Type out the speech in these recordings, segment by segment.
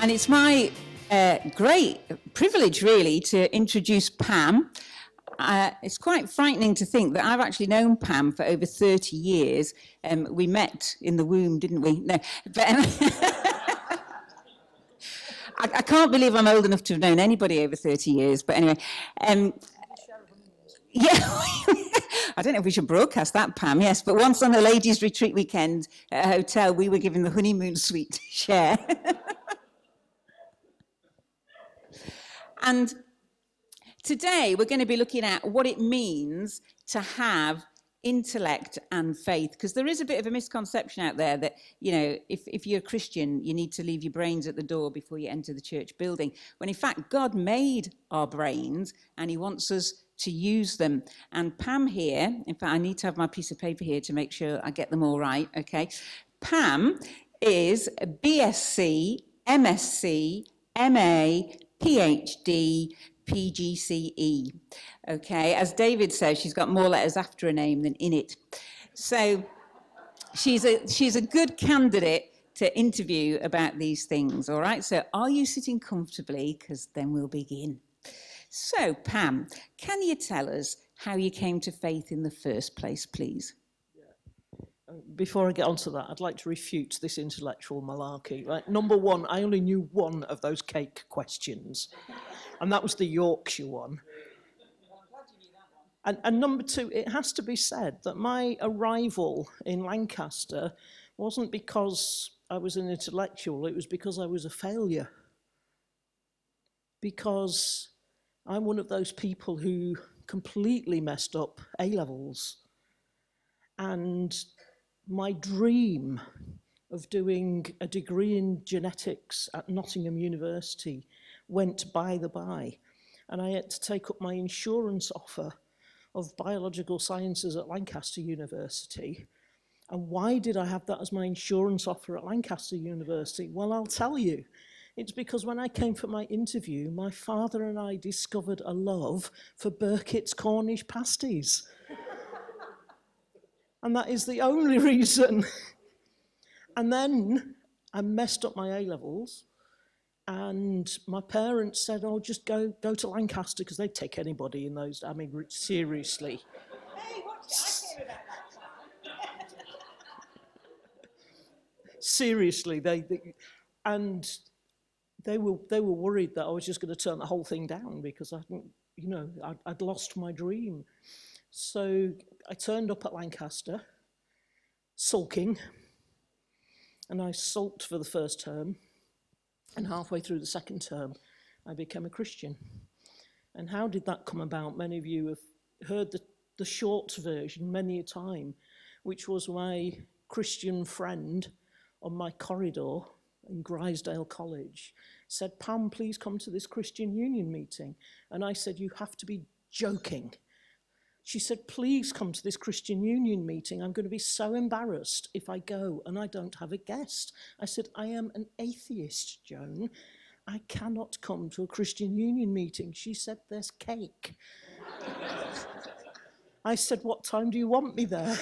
And it's my great privilege, really, to introduce Pam. It's quite frightening to think that I've actually known Pam for over 30 years. We met in the womb, didn't we? No, but I can't believe I'm old enough to have known anybody over 30 years. But anyway, yeah, I don't know if we should broadcast that, Pam. Yes, but once on a ladies' retreat weekend at a hotel, we were given the honeymoon suite to share. And today we're going to be looking at what it means to have intellect and faith, because there is a bit of a misconception out there that, you know, if you're a Christian, you need to leave your brains at the door before you enter the church building, when in fact God made our brains and he wants us to use them. And Pam here, in fact I need to have my piece of paper here to make sure I get them all right, okay? Pam is a BSc, MSc, MA, PhD, PGCE. Okay, as David says, she's got more letters after her name than in it. So she's a good candidate to interview about these things, all right? So are you sitting comfortably? Because then we'll begin. So, Pam, can you tell us how you came to faith in the first place, please? Before I get onto that, I'd like to refute this intellectual malarkey. Right? Number one, I only knew one of those cake questions, and that was the Yorkshire one. And number two, it has to be said that my arrival in Lancaster wasn't because I was an intellectual, it was because I was a failure. Because I'm one of those people who completely messed up A-levels. And my dream of doing a degree in genetics at Nottingham University went by the by, and I had to take up my insurance offer of biological sciences at Lancaster University. And why did I have that as my insurance offer at Lancaster University? Well, I'll tell you. It's because when I came for my interview, my father and I discovered a love for Burkitt's Cornish pasties. And that is the only reason. And then I messed up my A-levels, and my parents said, oh, just go to Lancaster, because they'd take anybody in those. I mean, seriously. Hey, watch it, I care about that. Seriously, they were worried that I was just going to turn the whole thing down because I'd lost my dream. So I turned up at Lancaster, sulking, and I sulked for the first term, and halfway through the second term, I became a Christian. And how did that come about? Many of you have heard the short version many a time, which was my Christian friend on my corridor in Grisdale College said, Pam, please come to this Christian Union meeting. And I said, you have to be joking. She said, please come to this Christian Union meeting. I'm going to be so embarrassed if I go and I don't have a guest. I said, I am an atheist, Joan. I cannot come to a Christian Union meeting. She said, there's cake. I said, what time do you want me there?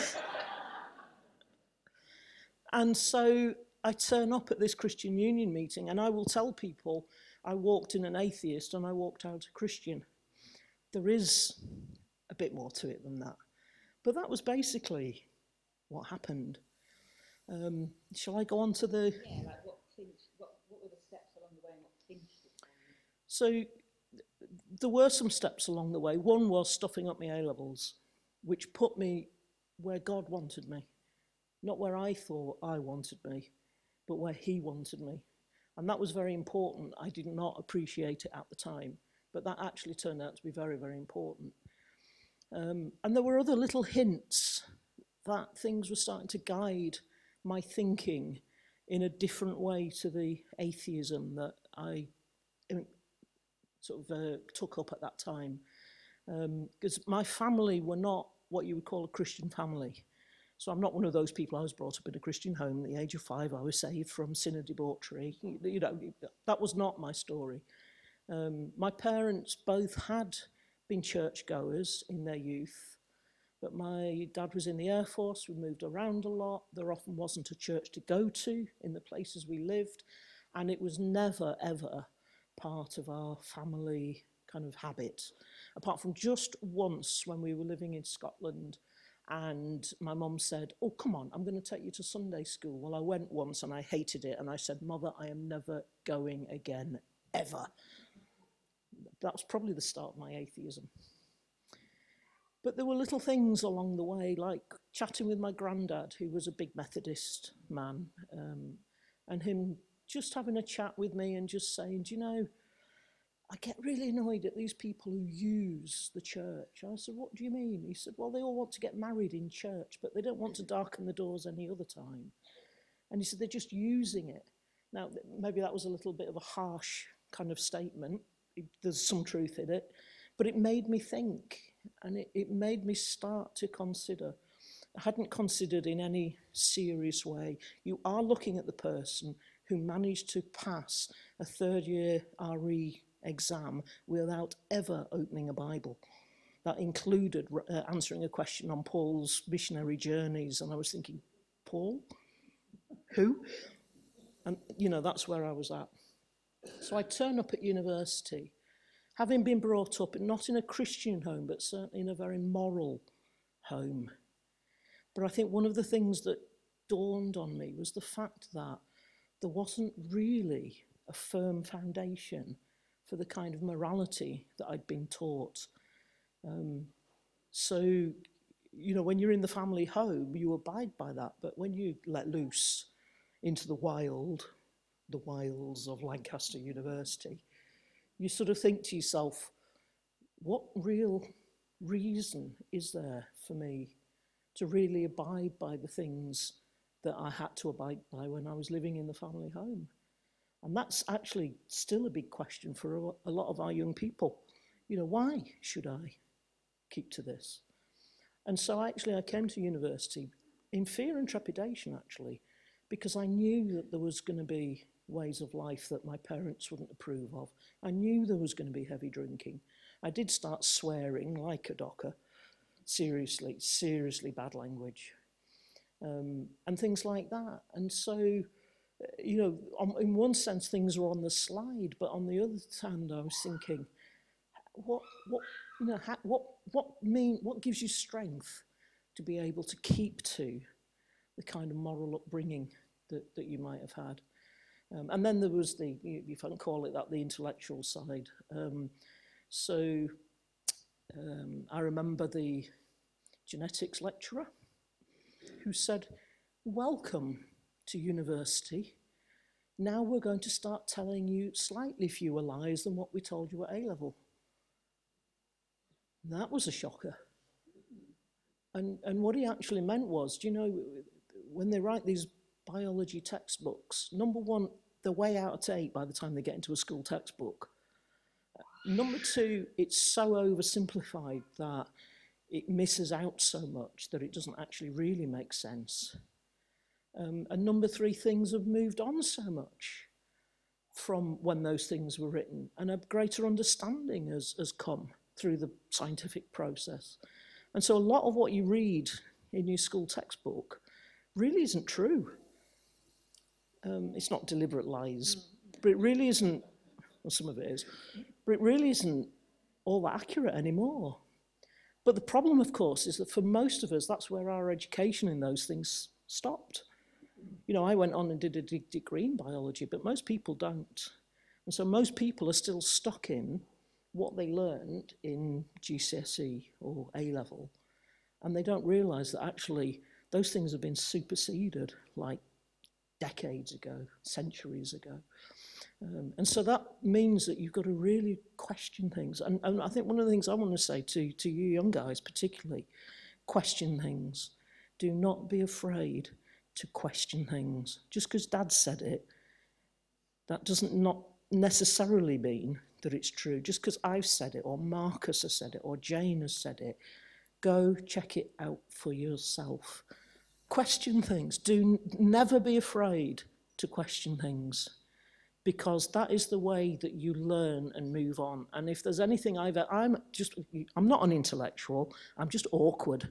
And so I turn up at this Christian Union meeting, and I will tell people I walked in an atheist and I walked out a Christian. There is a bit more to it than that. But that was basically what happened. Shall I go on to the... Yeah, like what were the steps along the way and what clinched it? So there were some steps along the way. One was stuffing up my A-levels, which put me where God wanted me. Not where I thought I wanted me, but where he wanted me. And that was very important. I did not appreciate it at the time, but that actually turned out to be very, very important. And there were other little hints that things were starting to guide my thinking in a different way to the atheism that I took up at that time. Because my family were not what you would call a Christian family. So I'm not one of those people. I was brought up in a Christian home. At the age of 5, I was saved from sin and debauchery. You know, that was not my story. My parents both had been churchgoers in their youth, but my dad was in the Air Force. We moved around a lot. There often wasn't a church to go to in the places we lived. And it was never, ever part of our family kind of habit, apart from just once when we were living in Scotland and my mum said, oh, come on, I'm going to take you to Sunday school. Well, I went once and I hated it. And I said, Mother, I am never going again, ever. That was probably the start of my atheism. But there were little things along the way, like chatting with my granddad, who was a big Methodist man, and him just having a chat with me and just saying, do you know, I get really annoyed at these people who use the church. I said, what do you mean? He said, well, they all want to get married in church, but they don't want to darken the doors any other time. And he said, they're just using it. Now, maybe that was a little bit of a harsh kind of statement. There's some truth in it. But it made me think, and it made me start to consider. I hadn't considered in any serious way. You are looking at the person who managed to pass a third-year RE exam without ever opening a Bible. That included answering a question on Paul's missionary journeys, and I was thinking, Paul? Who? And, you know, that's where I was at. So I turned up at university, having been brought up not in a Christian home, but certainly in a very moral home. But I think one of the things that dawned on me was the fact that there wasn't really a firm foundation for the kind of morality that I'd been taught. So, you know, when you're in the family home, you abide by that. But when you let loose into the wilds of Lancaster University, you sort of think to yourself, what real reason is there for me to really abide by the things that I had to abide by when I was living in the family home? And that's actually still a big question for a lot of our young people. You know, why should I keep to this? And so actually I came to university in fear and trepidation, actually, because I knew that there was going to be ways of life that my parents wouldn't approve of. I knew there was going to be heavy drinking. I did start swearing like a docker, seriously bad language, and things like that. And so, you know, in one sense, things were on the slide, but on the other hand, I was thinking, what gives you strength to be able to keep to the kind of moral upbringing that you might have had? And then there was the, if I can call it that, the intellectual side. I remember the genetics lecturer who said, welcome to university. Now we're going to start telling you slightly fewer lies than what we told you at A-level. That was a shocker. And what he actually meant was, do you know, when they write these biology textbooks, number one, they're way out of date by the time they get into a school textbook. Number two, it's so oversimplified that it misses out so much that it doesn't actually really make sense. And number three, things have moved on so much from when those things were written, and a greater understanding has come through the scientific process. And so a lot of what you read in your school textbook really isn't true. It's not deliberate lies, but it really isn't, well, some of it is, but it really isn't all that accurate anymore. But the problem, of course, is that for most of us, that's where our education in those things stopped. You know, I went on and did a degree in biology, but most people don't. And so most people are still stuck in what they learned in GCSE or A-level, and they don't realise that actually those things have been superseded like decades ago, centuries ago. And so that means that you've got to really question things. And I think one of the things I want to say to you young guys particularly, question things. Do not be afraid to question things. Just because Dad said it, that doesn't not necessarily mean that it's true. Just because I've said it, or Marcus has said it, or Jane has said it, go check it out for yourself. Question things. Never be afraid to question things, because that is the way that you learn and move on. And if there's anything I'm not an intellectual, I'm just awkward.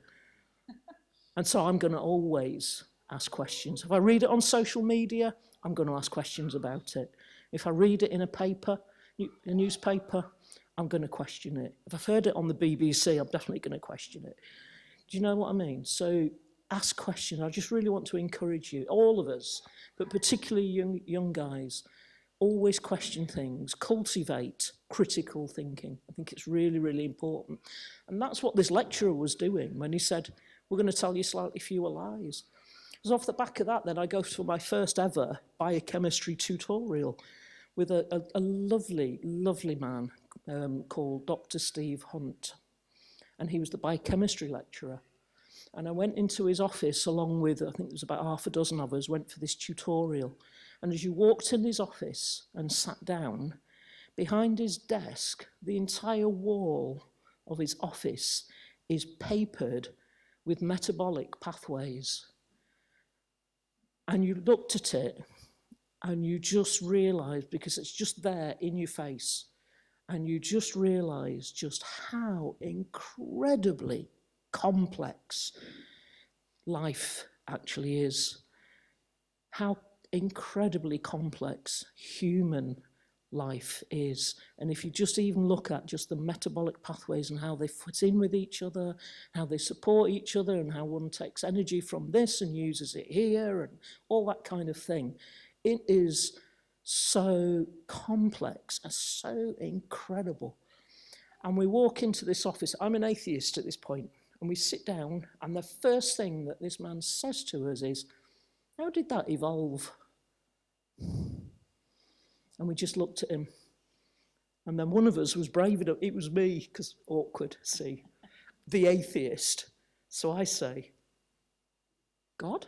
And so I'm going to always ask questions. If I read it on social media, I'm going to ask questions about it. If I read it in a newspaper, I'm going to question it. If I've heard it on the BBC, I'm definitely going to question it. Do you know what I mean? So ask questions. I just really want to encourage you, all of us, but particularly young guys, always question things, cultivate critical thinking. I think it's really, really important. And that's what this lecturer was doing when he said, we're going to tell you slightly fewer lies. Because off the back of that, then I go for my first ever biochemistry tutorial with a lovely, lovely man called Dr. Steve Hunt. And he was the biochemistry lecturer. And I went into his office along with, I think there was about half a dozen of us, went for this tutorial. And as you walked in his office and sat down, behind his desk, the entire wall of his office is papered with metabolic pathways. And you looked at it and you just realised, because it's just there in your face, and you just realised just how incredibly complex life actually is. How incredibly complex human life is. And if you just even look at just the metabolic pathways and how they fit in with each other, how they support each other, and how one takes energy from this and uses it here, and all that kind of thing, it is so complex and so incredible. And we walk into this office. I'm an atheist at this point, and we sit down, and the first thing that this man says to us is, how did that evolve? And we just looked at him. And then one of us was brave enough, it was me, because awkward, see, the atheist. So I say, God?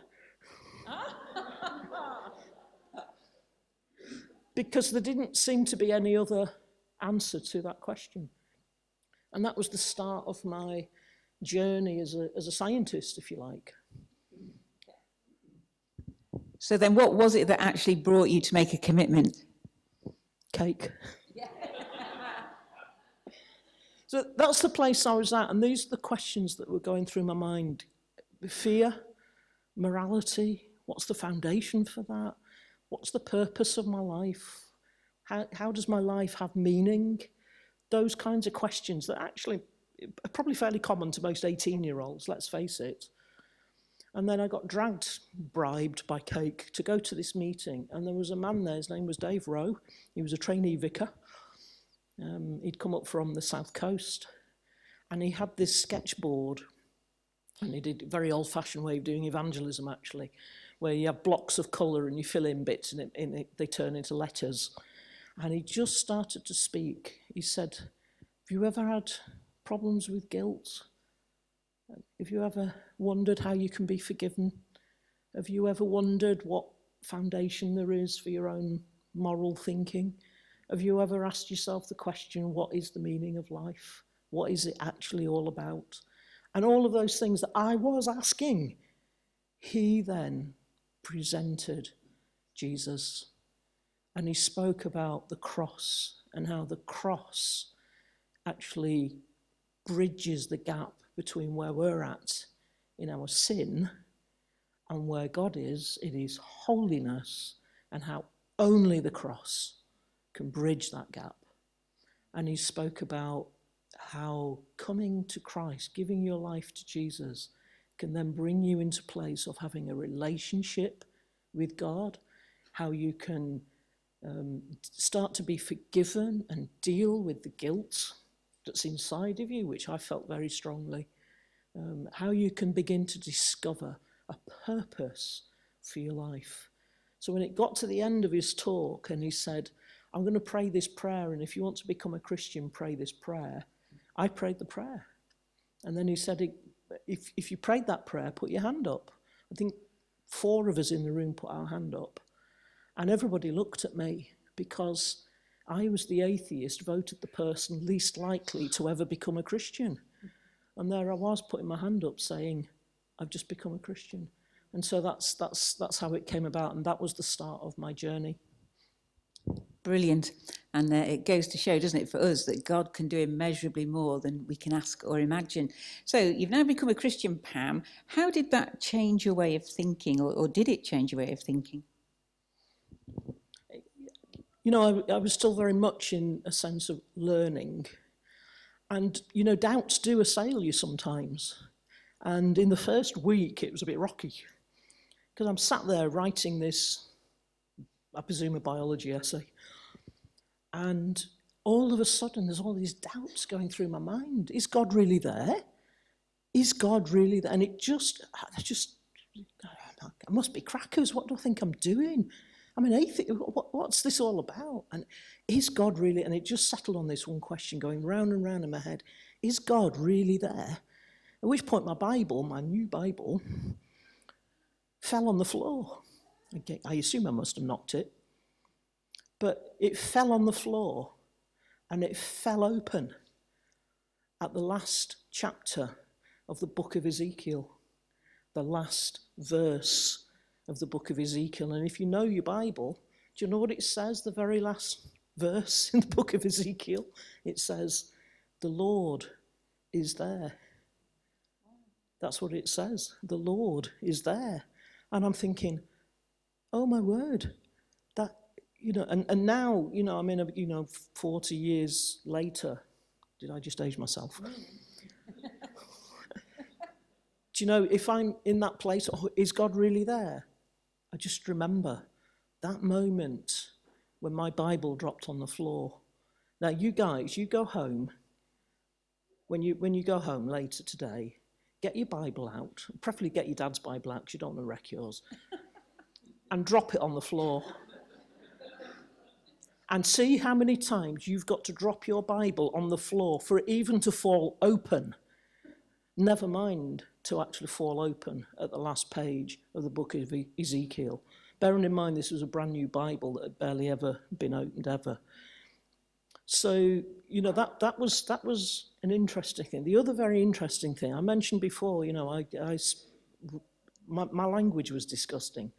Because there didn't seem to be any other answer to that question. And that was the start of my journey as a scientist, if you like. So then what was it that actually brought you to make a commitment? Cake. So that's the place I was at, and these are the questions that were going through my mind. Fear, morality, what's the foundation for that? What's the purpose of my life? How does my life have meaning? Those kinds of questions that actually are probably fairly common to most 18-year-olds, let's face it. And then I got bribed by Cake to go to this meeting. And there was a man there, his name was Dave Rowe. He was a trainee vicar. He'd come up from the south coast. And he had this sketchboard. And he did a very old-fashioned way of doing evangelism, actually, where you have blocks of colour and you fill in bits and they turn into letters. And he just started to speak. He said, have you ever had problems with guilt? Have you ever wondered how you can be forgiven? Have you ever wondered what foundation there is for your own moral thinking? Have you ever asked yourself the question, what is the meaning of life? What is it actually all about? And all of those things that I was asking, he then presented Jesus. And he spoke about the cross and how the cross actually bridges the gap between where we're at in our sin and where God is in his holiness, and how only the cross can bridge that gap. And he spoke about how coming to Christ, giving your life to Jesus, can then bring you into a place of having a relationship with God, how you can start to be forgiven and deal with the guilt that's inside of you, which I felt very strongly. How you can begin to discover a purpose for your life. So when it got to the end of his talk and he said, I'm going to pray this prayer, and if you want to become a Christian, pray this prayer. I prayed the prayer. And then he said, if you prayed that prayer, put your hand up. I think 4 of us in the room put our hand up. And everybody looked at me because I was the atheist, voted the person least likely to ever become a Christian. And there I was putting my hand up saying, I've just become a Christian. And so that's how it came about, and that was the start of my journey. Brilliant. And it goes to show, doesn't it, for us, that God can do immeasurably more than we can ask or imagine. So you've now become a Christian, Pam. How did that change your way of thinking, or did it change your way of thinking? You know, I was still very much in a sense of learning. And, you know, doubts do assail you sometimes. And in the first week, it was a bit rocky. Because I'm sat there writing this, I presume, a biology essay. And all of a sudden, there's all these doubts going through my mind. Is God really there? Is God really there? And I must be crackers. What do I think I'm doing? I'm an atheist. What's this all about? And is God really? And it just settled on this one question going round and round in my head. Is God really there? At which point my Bible, my new Bible, fell on the floor. I assume I must have knocked it. But it fell on the floor and it fell open at the last chapter of the book of Ezekiel, the last verse of the book of Ezekiel. And if you know your Bible, do you know what it says, the very last verse in the book of Ezekiel? It says, the Lord is there. That's what it says. The Lord is there. And I'm thinking, oh my word, that, you know, and now, you know, I mean, you know, 40 years later, did I just age myself? Do you know, if I'm in that place, oh, is God really there? I just remember that moment when my Bible dropped on the floor. Now, you guys, you go home, when you go home later today, get your Bible out, preferably get your dad's Bible out because you don't want to wreck yours, and drop it on the floor. And see how many times you've got to drop your Bible on the floor for it even to fall open. Never mind to actually fall open at the last page of the book of Ezekiel. Bearing in mind this was a brand new Bible that had barely ever been opened ever. So, you know, that was an interesting thing. The other very interesting thing, I mentioned before, you know, my language was disgusting.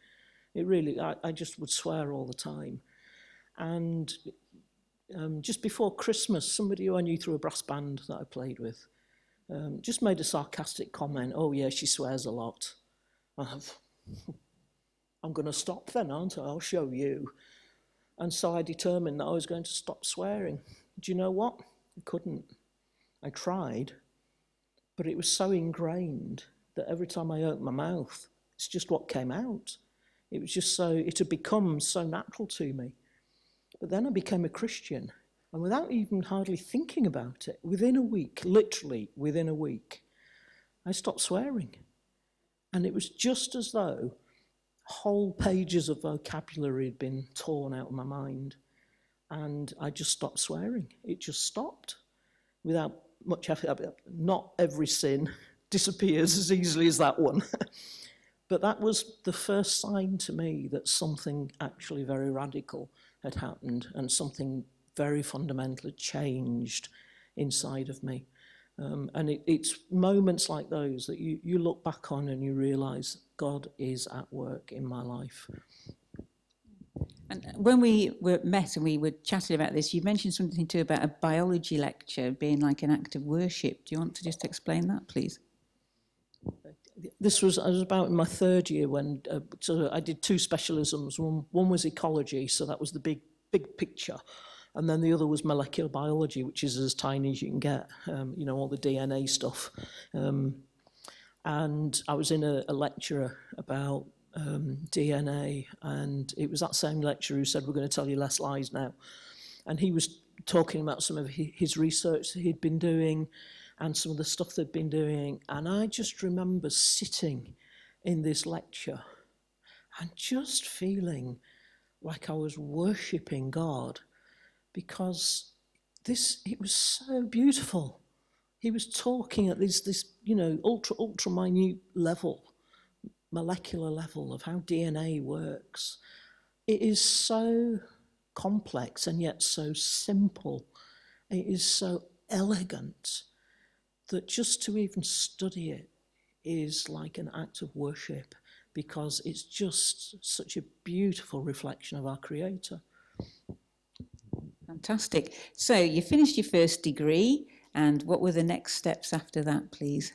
It really, I just would swear all the time. And just before Christmas, somebody who I knew through a brass band that I played with just made a sarcastic comment, oh yeah, she swears a lot. I'm going to stop then, aren't I? I'll show you. And so I determined that I was going to stop swearing. Do you know what? I couldn't. I tried, but it was so ingrained that every time I opened my mouth, it's just what came out. It was just so, it had become so natural to me. But then I became a Christian, and without even hardly thinking about it, within a week, literally within a week, I stopped swearing. And it was just as though whole pages of vocabulary had been torn out of my mind, and I just stopped swearing. It just stopped without much effort. Not every sin disappears as easily as that one. But that was the first sign to me that something actually very radical had happened and something very fundamental had changed inside of me. And it's moments like those that you look back on and you realise God is at work in my life. And when we were met and we were chatting about this, you mentioned something too about a biology lecture being like an act of worship. Do you want to just explain that, please? I was about in my third year when so I did two specialisms. One was ecology, so that was the big picture, and then the other was molecular biology, which is as tiny as you can get. You know, all the DNA stuff. And I was in a lecture about DNA, and it was that same lecturer who said, "We're going to tell you less lies now," and he was talking about some of his research that he'd been doing and some of the stuff they'd been doing. And I just remember sitting in this lecture and just feeling like I was worshipping God, because it was so beautiful. He was talking at this you know, ultra minute level, molecular level of how DNA works. It is so complex and yet so simple. It is so elegant that just to even study it is like an act of worship, because it's just such a beautiful reflection of our Creator. Fantastic. So you finished your first degree, and what were the next steps after that, please?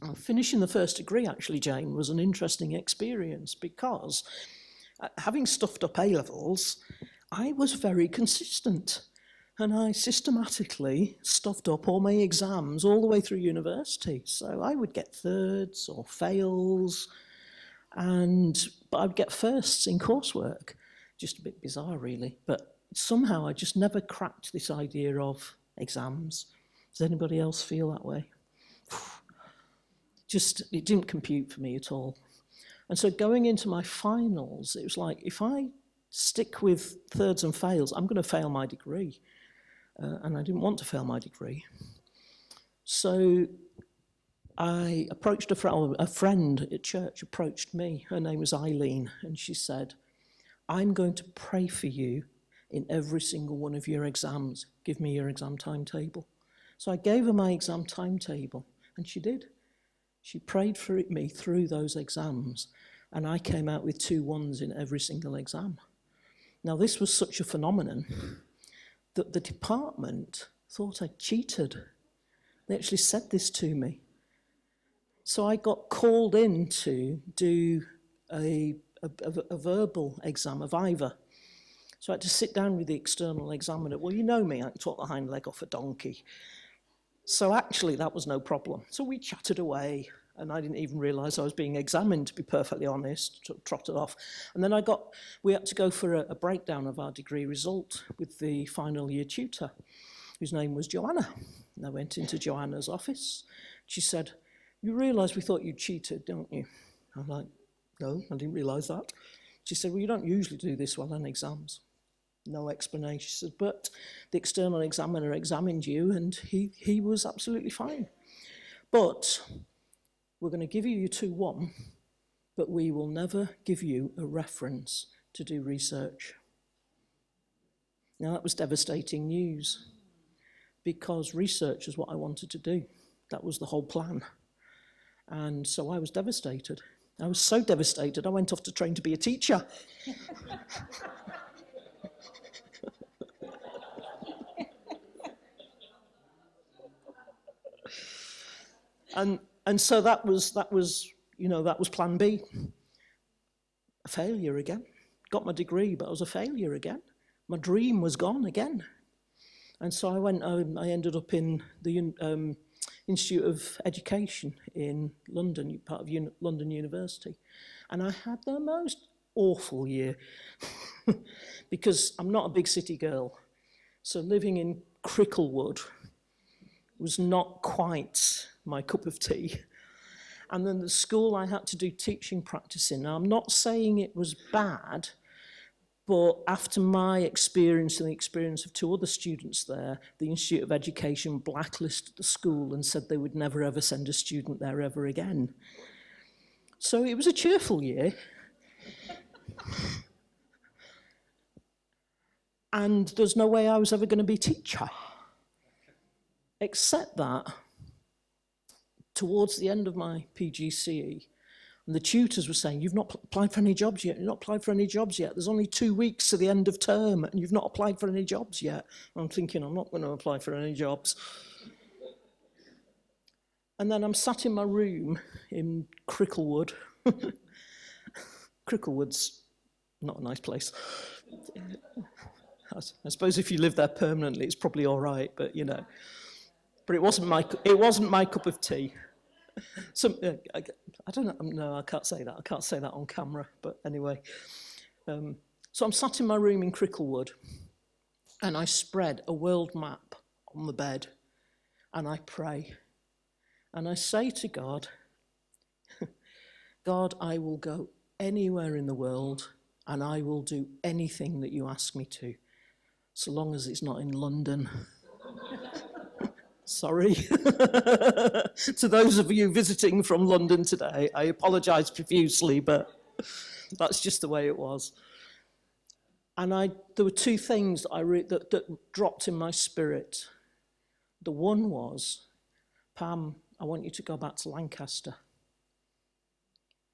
Well, finishing the first degree, actually, Jane, was an interesting experience because having stuffed up A-levels, I was very consistent. And I systematically stuffed up all my exams all the way through university. So I would get thirds or fails, but I'd get firsts in coursework. Just a bit bizarre, really. But somehow I just never cracked this idea of exams. Does anybody else feel that way? It didn't compute for me at all. And so going into my finals, it was like, if I stick with thirds and fails, I'm going to fail my degree. And I didn't want to fail my degree. So I approached a friend at church approached me. Her name was Eileen, and she said, I'm going to pray for you in every single one of your exams. Give me your exam timetable. So I gave her my exam timetable, and she did. She prayed for me through those exams, and I came out with 2 1s in every single exam. Now, this was such a phenomenon that the department thought I cheated. They actually said this to me. So I got called in to do a verbal exam, a viva. So I had to sit down with the external examiner. Well, you know me, I can talk the hind leg off a donkey. So actually that was no problem. So we chatted away, and I didn't even realise I was being examined, to be perfectly honest, trotted off. And then we had to go for a breakdown of our degree result with the final year tutor, whose name was Joanna. And I went into Joanna's office. She said, you realise we thought you cheated, don't you? I'm like, no, I didn't realise that. She said, well, you don't usually do this well on exams. No explanation. She said, but the external examiner examined you, and he was absolutely fine. But we're going to give you your 2 1, but we will never give you a reference to do research. Now, that was devastating news, because research is what I wanted to do. That was the whole plan. And so I was devastated. I was so devastated, I went off to train to be a teacher. And so that was plan B. A failure again. Got my degree, but I was a failure again. My dream was gone again. And so I ended up in the Institute of Education in London, part of London University. And I had the most awful year because I'm not a big city girl. So living in Cricklewood was not quite my cup of tea. And then the school I had to do teaching practice in. Now, I'm not saying it was bad, but after my experience and the experience of 2 other students there, the Institute of Education blacklisted the school and said they would never ever send a student there ever again. So it was a cheerful year. And there's no way I was ever going to be a teacher. Except that towards the end of my PGCE, and the tutors were saying, you've not applied for any jobs yet, you've not applied for any jobs yet. There's only 2 weeks to the end of term and you've not applied for any jobs yet. I'm thinking, I'm not going to apply for any jobs. And then I'm sat in my room in Cricklewood. Cricklewood's not a nice place. I suppose if you live there permanently, it's probably all right, but you know. But it wasn't my cup of tea. I don't know. No, I can't say that. I can't say that on camera. But anyway, so I'm sat in my room in Cricklewood, and I spread a world map on the bed, and I pray, and I say to God, God, I will go anywhere in the world, and I will do anything that you ask me to, so long as it's not in London. Sorry. To those of you visiting from London today, I apologise profusely, but that's just the way it was. And there were 2 things that dropped in my spirit. The one was, Pam, I want you to go back to Lancaster.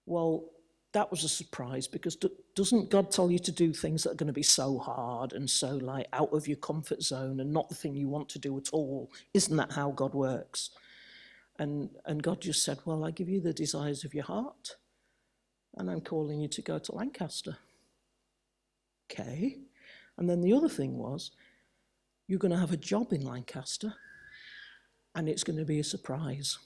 Well, that was a surprise, because doesn't God tell you to do things that are going to be so hard and so like out of your comfort zone and not the thing you want to do at all? Isn't that how God works? And God just said, well, I give you the desires of your heart, and I'm calling you to go to Lancaster. Okay. And then the other thing was, you're going to have a job in Lancaster, and it's going to be a surprise.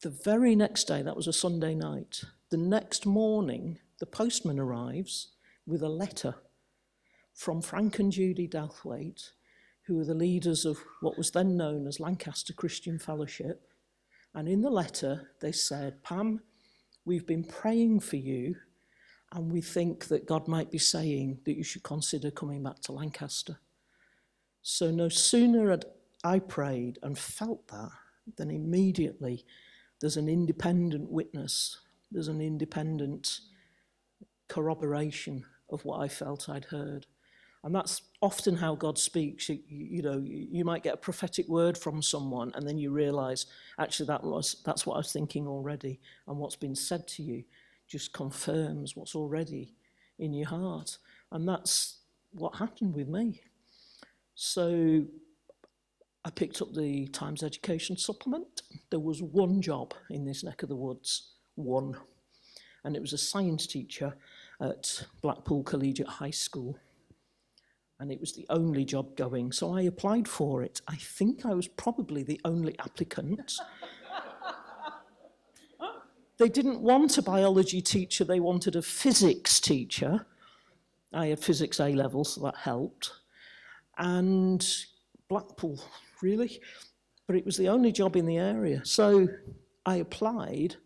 The very next day, that was a Sunday night, the next morning, the postman arrives with a letter from Frank and Judy Douthwaite, who were the leaders of what was then known as Lancaster Christian Fellowship. And in the letter, they said, Pam, we've been praying for you, and we think that God might be saying that you should consider coming back to Lancaster. So no sooner had I prayed and felt that, than immediately there's an independent witness, there's an independent corroboration of what I felt I'd heard. And that's often how God speaks. You might get a prophetic word from someone, and then you realise, actually, that's what I was thinking already. And what's been said to you just confirms what's already in your heart. And that's what happened with me. So I picked up the Times Education supplement. There was one job in this neck of the woods, one. And it was a science teacher at Blackpool Collegiate High School. And it was the only job going. So I applied for it. I think I was probably the only applicant. They didn't want a biology teacher, they wanted a physics teacher. I had physics A-level, so that helped. And Blackpool, really? But it was the only job in the area. So I applied,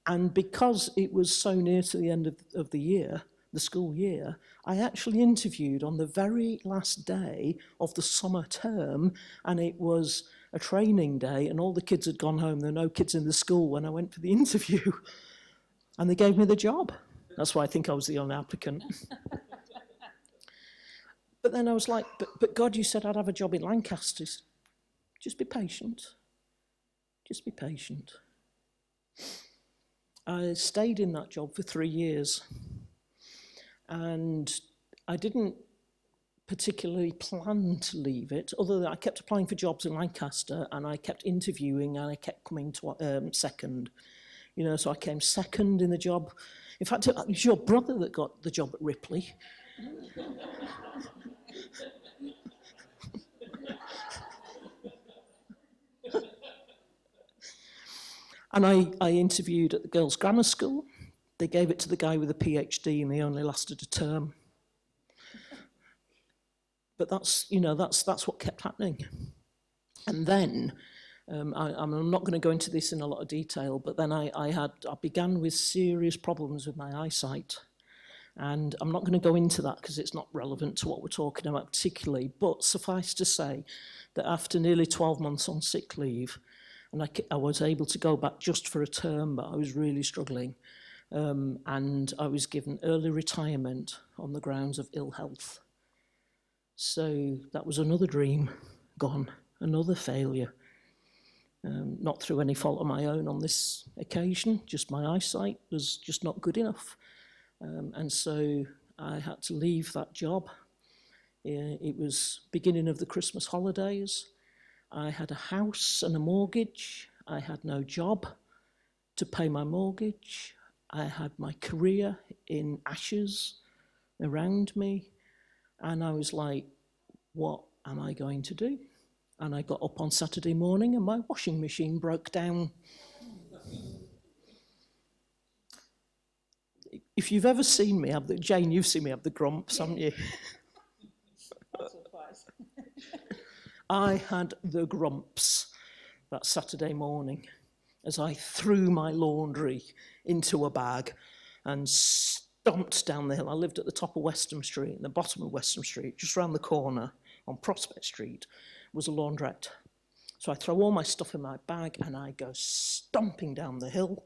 and because it was so near to the end of the year, the school year, I actually interviewed on the very last day of the summer term, and it was a training day, and all the kids had gone home. There were no kids in the school when I went for the interview, and they gave me the job. That's why I think I was the only applicant. But then I was like, but God, you said I'd have a job in Lancaster. Just be patient. Just be patient. I stayed in that job for 3 years. And I didn't particularly plan to leave it, other than I kept applying for jobs in Lancaster, and I kept interviewing, and I kept coming to second. So I came second in the job. In fact, it was your brother that got the job at Ripley. And I interviewed at the girls' grammar school. They gave it to the guy with a PhD, and they only lasted a term. But that's what kept happening. And then, I'm not going to go into this in a lot of detail, but then I began with serious problems with my eyesight. And I'm not going to go into that because it's not relevant to what we're talking about particularly, but suffice to say that after nearly 12 months on sick leave, and I was able to go back just for a term, but I was really struggling. And I was given early retirement on the grounds of ill health. So that was another dream gone, another failure. Not through any fault of my own on this occasion, just my eyesight was just not good enough. And so I had to leave that job. It was beginning of the Christmas holidays. I had a house and a mortgage. I had no job to pay my mortgage. I had my career in ashes around me. And I was like, what am I going to do? And I got up on Saturday morning and my washing machine broke down. If you've ever seen me Jane, you've seen me have the grumps, haven't you? Once or twice. I had the grumps that Saturday morning as I threw my laundry into a bag and stomped down the hill. I lived at the top of Westham Street, and the bottom of Westham Street, just round the corner on Prospect Street, was a laundrette. So I throw all my stuff in my bag and I go stomping down the hill.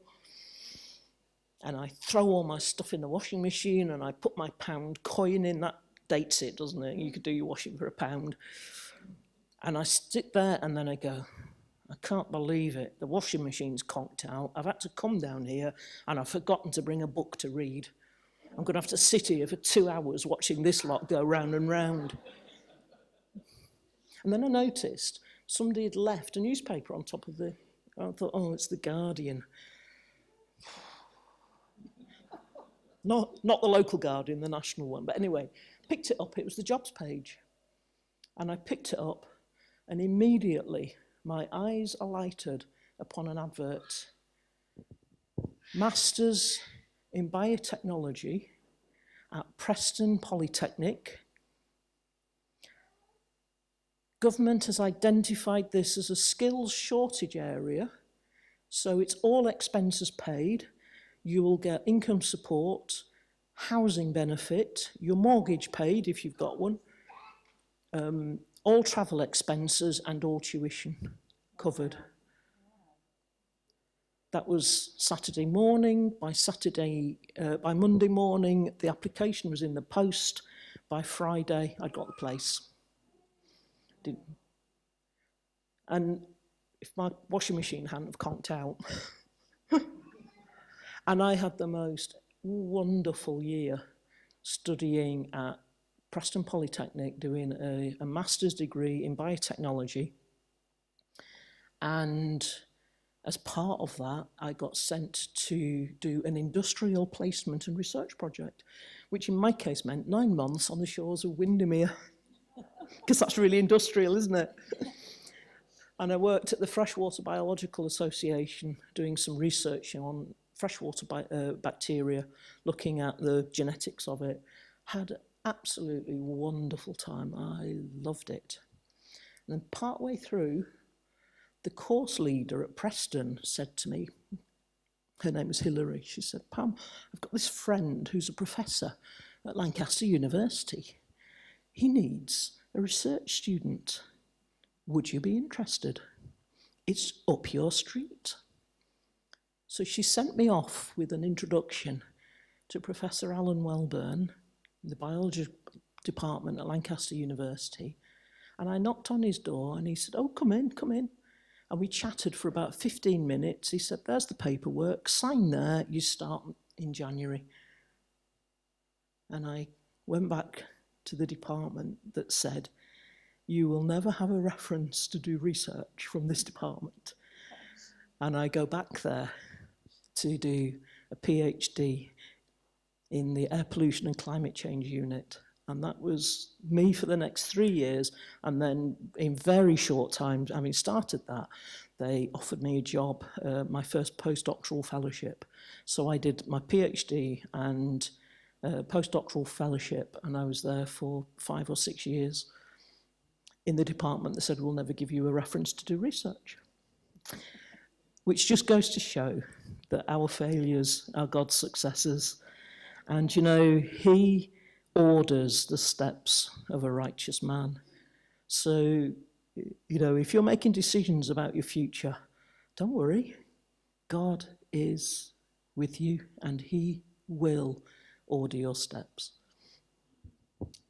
And I throw all my stuff in the washing machine and I put my £1 coin in. That dates it, doesn't it? You could do your washing for £1. And I sit there and then I go, I can't believe it. The washing machine's conked out. I've had to come down here and I've forgotten to bring a book to read. I'm going to have to sit here for 2 hours watching this lot go round and round. And then I noticed somebody had left a newspaper on top of the... I thought, oh, it's the Guardian. Not the local Guardian, the national one. But anyway, picked it up. It was the jobs page. And I picked it up, and immediately my eyes alighted upon an advert. Masters in Biotechnology at Preston Polytechnic. Government has identified this as a skills shortage area, so it's all expenses paid. You will get income support, housing benefit, your mortgage paid if you've got one, all travel expenses and all tuition covered. That was Saturday morning. By Monday morning, the application was in the post. By Friday, I'd got the place. And if my washing machine hadn't have conked out, and I had the most wonderful year studying at Preston Polytechnic, doing a master's degree in biotechnology. And as part of that, I got sent to do an industrial placement and research project, which in my case meant 9 months on the shores of Windermere, because that's really industrial, isn't it? And I worked at the Freshwater Biological Association doing some research on freshwater bacteria, looking at the genetics of it. Had an absolutely wonderful time. I loved it. And then partway through, the course leader at Preston said to me, her name was Hilary, she said, Pam, I've got this friend who's a professor at Lancaster University. He needs a research student. Would you be interested? It's up your street. So she sent me off with an introduction to Professor Alan Welburn in the biology department at Lancaster University. And I knocked on his door and he said, oh, come in, come in. And we chatted for about 15 minutes. He said, there's the paperwork, sign there, you start in January. And I went back to the department that said, you will never have a reference to do research from this department. And I go back there to do a PhD in the Air Pollution and Climate Change Unit. And that was me for the next 3 years. And then in very short time, having started that, they offered me a job, my first postdoctoral fellowship. So I did my PhD and postdoctoral fellowship, and I was there for 5 or 6 years in the department that said, we'll never give you a reference to do research. Which just goes to show that our failures are God's successes. And, you know, he orders the steps of a righteous man. So, you know, if you're making decisions about your future, don't worry. God is with you and he will order your steps.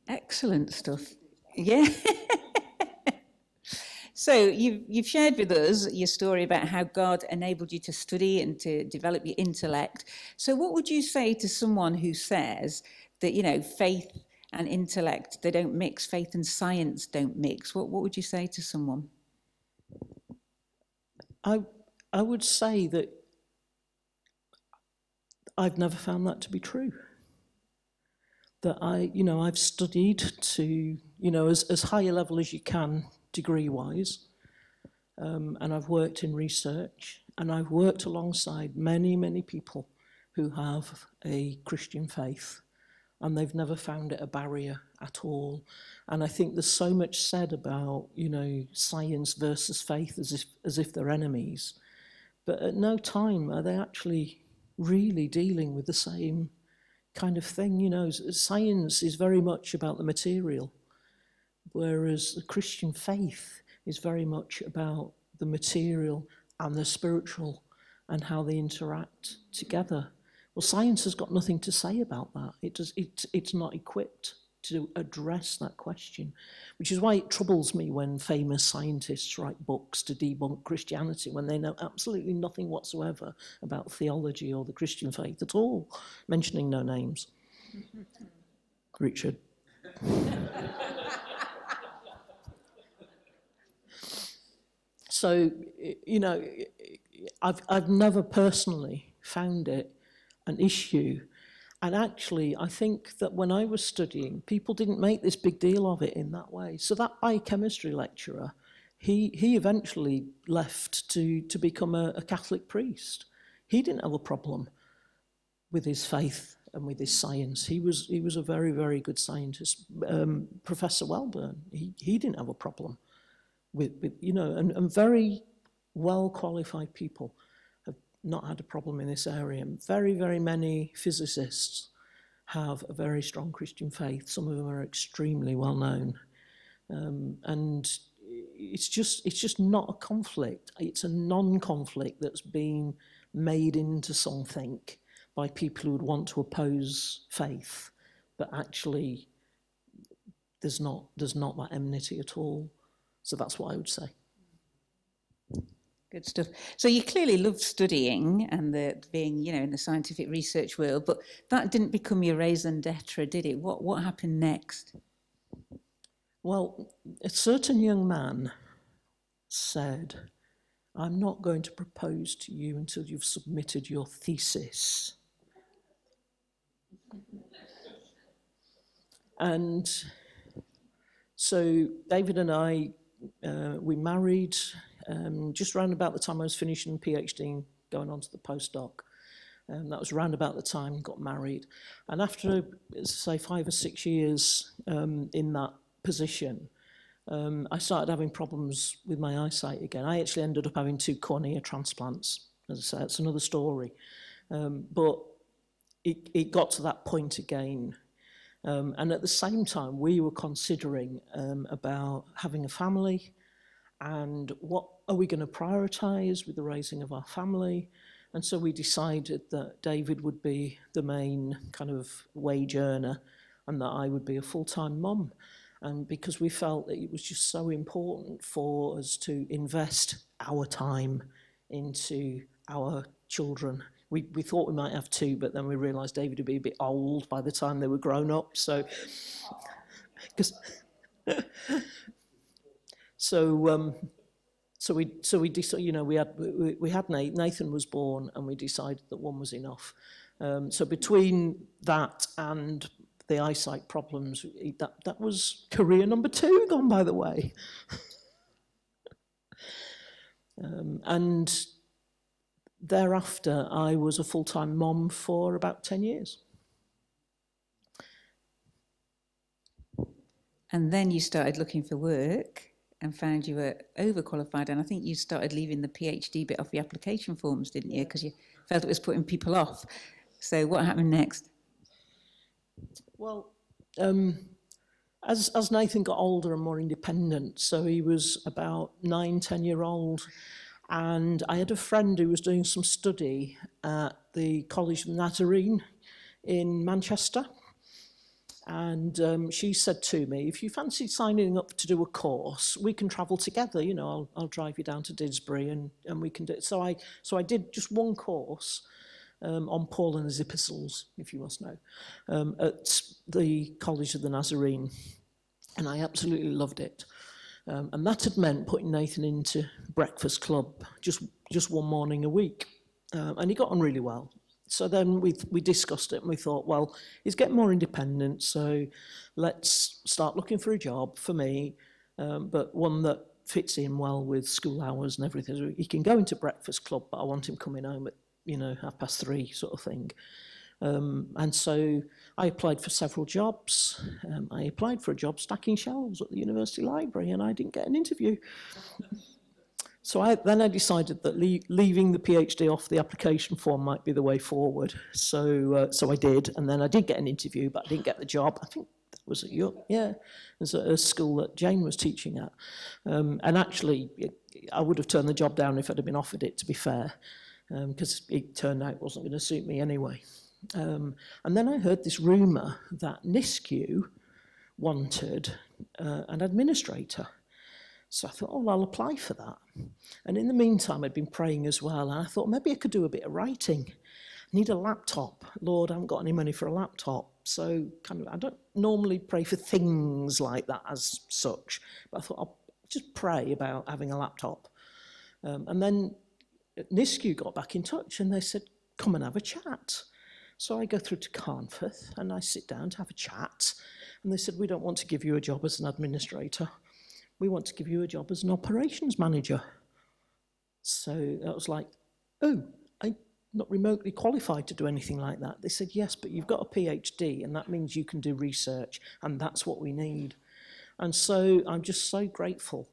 Excellent stuff. Yeah. So you've shared with us your story about how God enabled you to study and to develop your intellect. So what would you say to someone who says that, you know, faith and intellect, they don't mix, faith and science don't mix? What would you say to someone? I would say that I've never found that to be true. That I've studied to, you know, as high a level as you can, degree-wise, and I've worked in research, and I've worked alongside many, many people who have a Christian faith, and they've never found it a barrier at all. And I think there's so much said about, you know, science versus faith as if they're enemies, but at no time are they actually really dealing with the same kind of thing. You know, science is very much about the material, whereas the Christian faith is very much about the material and the spiritual and how they interact together. Well, science has got nothing to say about that. It's not equipped to address that question, which is why it troubles me when famous scientists write books to debunk Christianity when they know absolutely nothing whatsoever about theology or the Christian faith at all, mentioning no names. Richard. So, you know, I've never personally found it an issue. And actually, I think that when I was studying, people didn't make this big deal of it in that way. So that biochemistry lecturer, he eventually left to become a Catholic priest. He didn't have a problem with his faith and with his science. He was a very, very good scientist. Professor Welburn, he didn't have a problem with you know, and very well qualified people have not had a problem in this area. And very, very many physicists have a very strong Christian faith. Some of them are extremely well known. And it's just not a conflict. It's a non-conflict that's been made into something by people who would want to oppose faith, but actually there's not that enmity at all. So that's what I would say. Good stuff. So you clearly love studying and being, you know, in the scientific research world, but that didn't become your raison d'etre, did it? What happened next? Well, a certain young man said, "I'm not going to propose to you until you've submitted your thesis." And so David and I, we married just around about the time I was finishing PhD and going on to the postdoc. That was around about the time got married. And after, say, 5 or 6 years in that position, I started having problems with my eyesight again. I actually ended up having 2 cornea transplants. As I say, that's another story. But it got to that point again. And at the same time, we were considering about having a family and what are we going to prioritise with the raising of our family. And so we decided that David would be the main kind of wage earner and that I would be a full-time mum. And because we felt that it was just so important for us to invest our time into our children. We thought we might have 2, but then we realised David would be a bit old by the time they were grown up. So, we decided, you know, we had Nathan was born, and we decided that 1 was enough. So between that and the eyesight problems, that was career number 2 gone by the way. And thereafter, I was a full-time mom for about 10 years. And then you started looking for work and found you were overqualified. And I think you started leaving the PhD bit off the application forms, didn't you? Because you felt it was putting people off. So what happened next? Well, as Nathan got older and more independent, so he was about 9, 10-year-old, and I had a friend who was doing some study at the College of the Nazarene in Manchester. And she said to me, "If you fancy signing up to do a course, we can travel together. You know, I'll drive you down to Didsbury and we can do it." So I did just 1 course on Paul and his epistles, if you must know, at the College of the Nazarene. And I absolutely loved it. And that had meant putting Nathan into breakfast club just 1 morning a week. And he got on really well. So then we discussed it and we thought, well, he's getting more independent, so let's start looking for a job for me, but one that fits in well with school hours and everything. So he can go into breakfast club, but I want him coming home at, 3:30 sort of thing. And so I applied for several jobs. I applied for a job stacking shelves at the university library, and I didn't get an interview. So I decided that leaving the PhD off the application form might be the way forward. So I did, and then I did get an interview, but I didn't get the job. I think that was at it was at a school that Jane was teaching at. And actually, I would have turned the job down if I'd have been offered it, to be fair, because it turned out it wasn't going to suit me anyway. And then I heard this rumour that NISCU wanted an administrator. So I thought, oh, I'll apply for that. And in the meantime, I'd been praying as well. And I thought, maybe I could do a bit of writing. I need a laptop. Lord, I haven't got any money for a laptop. So I don't normally pray for things like that as such. But I thought, I'll just pray about having a laptop. And then NISCU got back in touch and they said, come and have a chat. So I go through to Carnforth and I sit down to have a chat. And they said, we don't want to give you a job as an administrator. We want to give you a job as an operations manager. So I was like, oh, I'm not remotely qualified to do anything like that. They said, yes, but you've got a PhD and that means you can do research and that's what we need. And so I'm just so grateful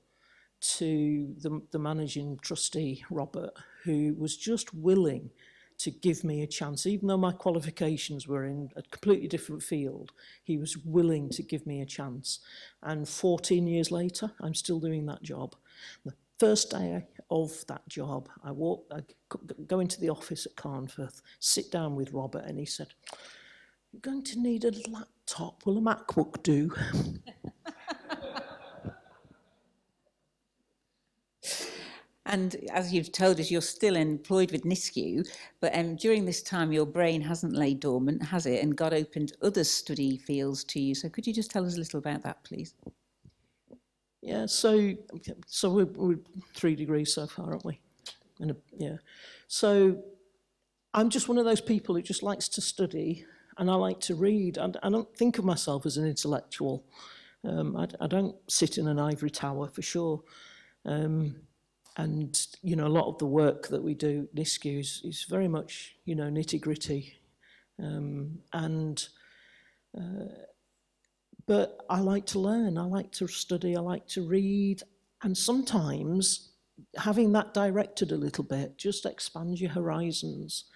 to the managing trustee, Robert, who was just willing to give me a chance. Even though my qualifications were in a completely different field, he was willing to give me a chance. And 14 years later, I'm still doing that job. The first day of that job, I go into the office at Carnforth, sit down with Robert, and he said, you're going to need a laptop. Will a MacBook do? And as you've told us, you're still employed with NISCU, but during this time, your brain hasn't laid dormant, has it? And God opened other study fields to you. So could you just tell us a little about that, please? Yeah, so we're 3 degrees so far, aren't we? Yeah. So I'm just one of those people who just likes to study and I like to read. And I don't think of myself as an intellectual. I don't sit in an ivory tower for sure. And, you know, a lot of the work that we do at NISCU is very much, you know, nitty-gritty. But I like to learn, I like to study, I like to read. And sometimes having that directed a little bit just expands your horizons.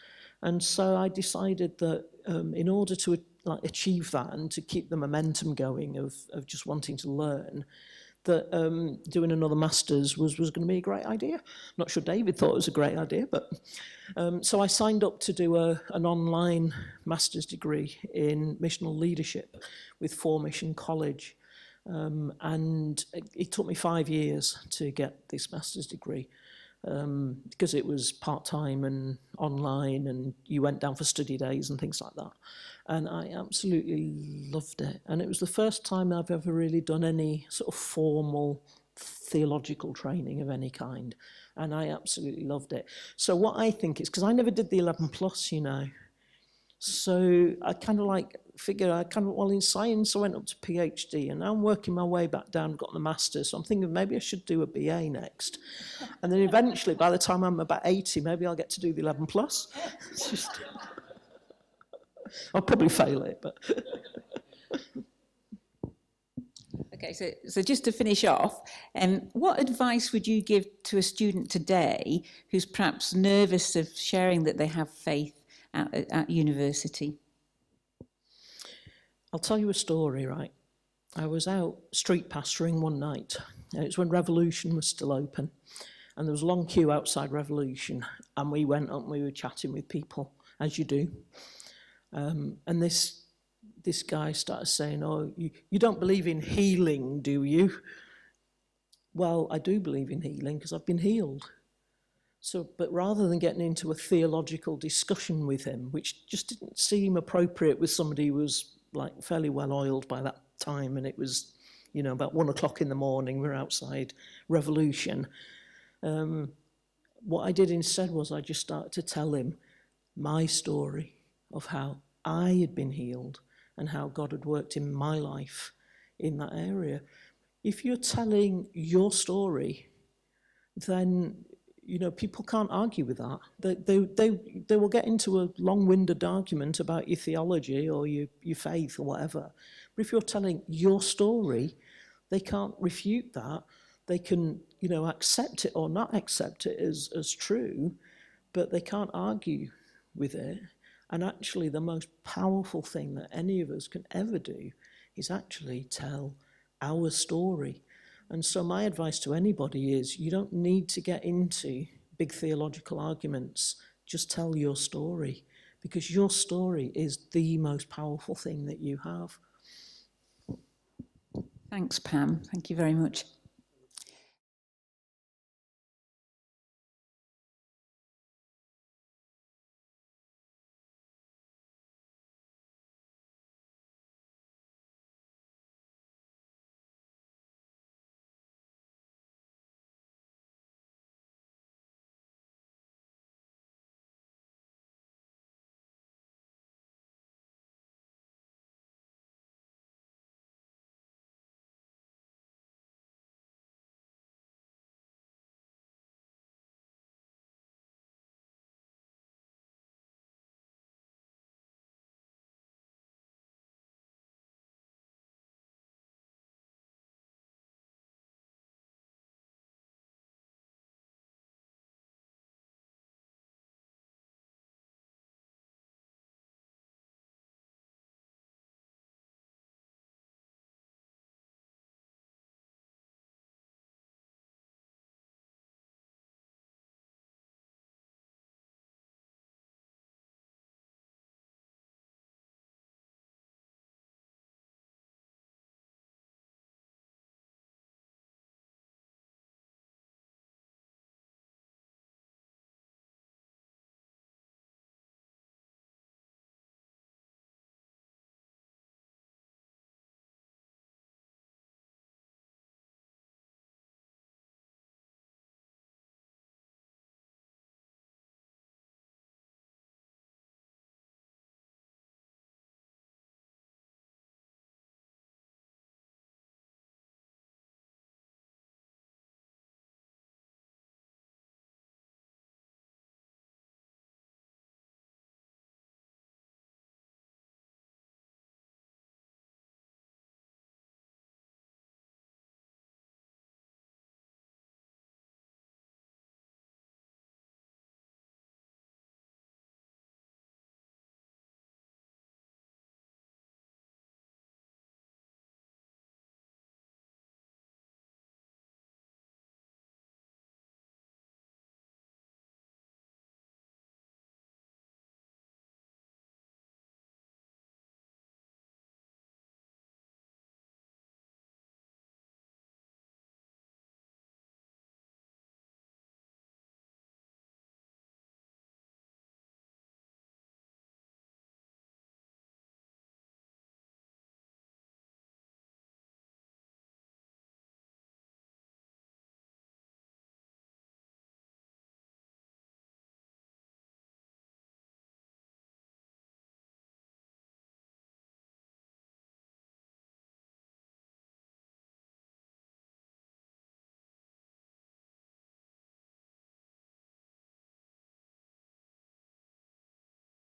And so I decided that in order to achieve that and to keep the momentum going of just wanting to learn, that doing another master's was going to be a great idea. I'm not sure David thought it was a great idea, but so I signed up to do an online master's degree in missional leadership with For Mission College. And it took me 5 years to get this master's degree because it was part-time and online and you went down for study days and things like that. And I absolutely loved it. And it was the first time I've ever really done any sort of formal theological training of any kind. And I absolutely loved it. So what I think is, because I never did the 11 plus, you know, so I kind of well, in science I went up to PhD and now I'm working my way back down, got the master's. So I'm thinking maybe I should do a BA next. And then eventually, by the time I'm about 80, maybe I'll get to do the 11 plus. It's just... I'll probably fail it, but... Okay, so just to finish off, what advice would you give to a student today who's perhaps nervous of sharing that they have faith at university? I'll tell you a story, right? I was out street pastoring one night. It was when Revolution was still open. And there was a long queue outside Revolution. And we went up and we were chatting with people, as you do. And this guy started saying, oh, you don't believe in healing, do you? Well, I do believe in healing because I've been healed. So, but rather than getting into a theological discussion with him, which just didn't seem appropriate with somebody who was like fairly well oiled by that time, and it was, you know, about 1 o'clock in the morning, we were outside Revolution. What I did instead was I just started to tell him my story of how I had been healed and how God had worked in my life in that area. If you're telling your story, then, you know, people can't argue with that. They will get into a long-winded argument about your theology or your faith or whatever. But if you're telling your story, they can't refute that. They can, you know, accept it or not accept it as true, but they can't argue with it. And actually, the most powerful thing that any of us can ever do is actually tell our story. And so my advice to anybody is you don't need to get into big theological arguments. Just tell your story, because your story is the most powerful thing that you have. Thanks, Pam. Thank you very much.